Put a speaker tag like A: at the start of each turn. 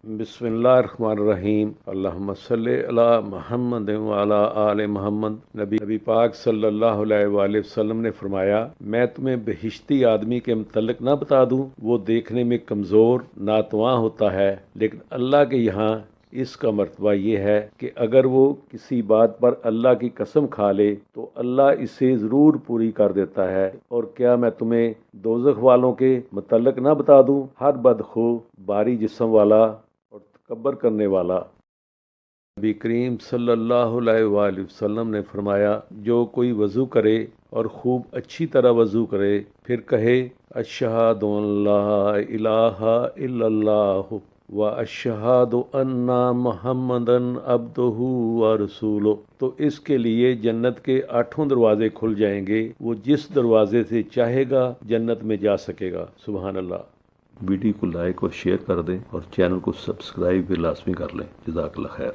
A: बिस्मिल्लाहिर्रहमानिर्रहीम। अल्लाहुम्मा सल्लि अला मुहम्मद व अला आले मुहम्मद। नबी पाक सल्लल्लाहु अलैहि वसल्लम ने फरमाया, मैं तुम्हें बहिश्ती आदमी के मुतल्लिक ना बता दूं? वो देखने में कमज़ोर नातवां होता है, लेकिन अल्लाह के यहाँ इसका मर्तबा ये है कि अगर वो किसी बात पर अल्लाह की कसम खा ले तो अल्लाह इसे ज़रूर पूरी कर देता है। और क्या मैं तुम्हें दोज़ख वालों के मुतल्लिक ना बता दूं? हर बदखू, भारी जिस्म वाला और तकब्बर करने वाला। नबी करीम सल्लल्लाहु अलैहि वसल्लम ने फरमाया, जो कोई वज़ू करे और खूब अच्छी तरह वज़ू करे, फिर कहे अशहदु अल्ला इलाहा इल्लल्लाहु व अशहदु अन्ना मुहम्मदन अब्दुहु व रसूलुहु, तो इसके लिए जन्नत के 8 दरवाजे खुल जाएंगे। वो जिस दरवाजे से चाहेगा जन्नत में जा सकेगा। सुभान अल्लाह। वीडियो को लाइक और शेयर कर दें और चैनल को सब्सक्राइब भी लाजमी कर लें। जज़ाकल्लाह खैर।